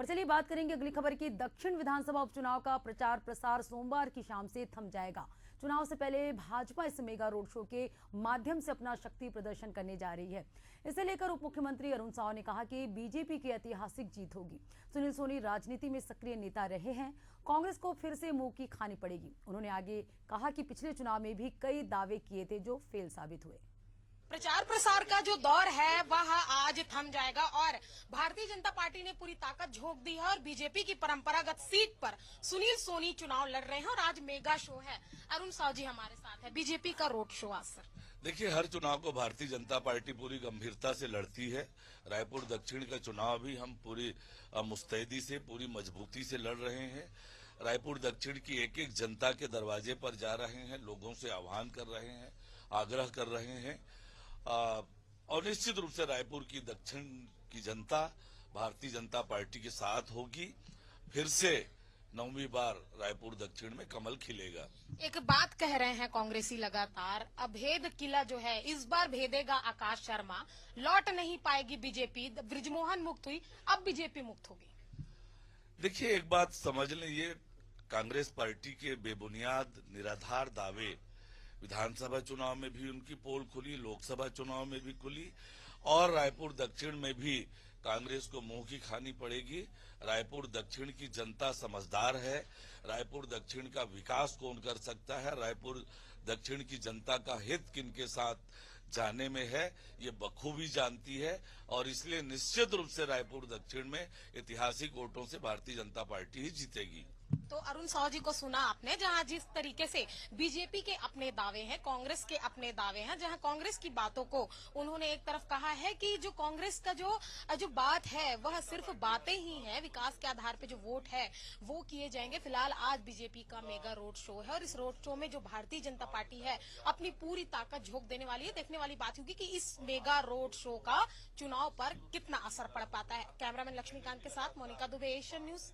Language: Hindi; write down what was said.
और चलिए बात करेंगे अगली खबर की। दक्षिण विधानसभा उपचुनाव का प्रचार प्रसार सोमवार की शाम से थम जाएगा। चुनाव से पहले भाजपा इस मेगा रोड शो के माध्यम से अपना शक्ति प्रदर्शन करने जा रही है। इसे लेकर उप मुख्यमंत्री अरुण साव ने कहा कि बीजेपी की ऐतिहासिक जीत होगी। सुनील सोनी राजनीति में सक्रिय नेता रहे हैं, कांग्रेस को फिर से मुंह की खानी पड़ेगी। उन्होंने आगे कहा कि पिछले चुनाव में भी कई दावे किए थे जो फेल साबित हुए। प्रचार प्रसार का जो दौर है वह आज थम जाएगा और भारतीय जनता पार्टी ने पूरी ताकत झोंक दी है और बीजेपी की परंपरागत सीट पर सुनील सोनी चुनाव लड़ रहे हैं और आज मेगा शो है। अरुण साव जी हमारे साथ है। बीजेपी का रोड शो आज सर। देखिए, हर चुनाव को भारतीय जनता पार्टी पूरी गंभीरता से लड़ती है। रायपुर दक्षिण का चुनाव भी हम पूरी मुस्तैदी से, पूरी मजबूती से लड़ रहे हैं। रायपुर दक्षिण की एक एक जनता के दरवाजे पर जा रहे हैं, लोगों से आह्वान कर रहे हैं, आग्रह कर रहे हैं और निश्चित रूप से रायपुर की दक्षिण की जनता भारतीय जनता पार्टी के साथ होगी। फिर से 9वीं बार रायपुर दक्षिण में कमल खिलेगा। एक बात कह रहे हैं कांग्रेसी लगातार, अभेद किला जो है इस बार भेदेगा आकाश शर्मा, लौट नहीं पाएगी बीजेपी। ब्रिजमोहन मुक्त हुई, अब बीजेपी मुक्त होगी। देखिए, एक बात समझ लें, ये कांग्रेस पार्टी के बेबुनियाद निराधार दावे विधानसभा चुनाव में भी उनकी पोल खुली, लोकसभा चुनाव में भी खुली और रायपुर दक्षिण में भी कांग्रेस को मुंह की खानी पड़ेगी। रायपुर दक्षिण की जनता समझदार है। रायपुर दक्षिण का विकास कौन कर सकता है, रायपुर दक्षिण की जनता का हित किनके साथ जाने में है, ये बखूबी जानती है और इसलिए निश्चित रूप से रायपुर दक्षिण में ऐतिहासिक वोटों से भारतीय जनता पार्टी ही जीतेगी। तो अरुण साव जी को सुना आपने, जहां जिस तरीके से बीजेपी के अपने दावे हैं, कांग्रेस के अपने दावे हैं, जहां कांग्रेस की बातों को उन्होंने एक तरफ कहा है कि जो कांग्रेस का जो बात है वह सिर्फ बातें ही है, विकास के आधार पे जो वोट है वो किए जाएंगे। फिलहाल आज बीजेपी का मेगा रोड शो है और इस रोड शो में जो भारतीय जनता पार्टी है अपनी पूरी ताकत झोंक देने वाली है। देखने वाली बात होगी कि इस मेगा रोड शो का चुनाव पर कितना असर पड़ पाता है। कैमरामैन लक्ष्मीकांत के साथ मोनिका दुबे, एशियन न्यूज।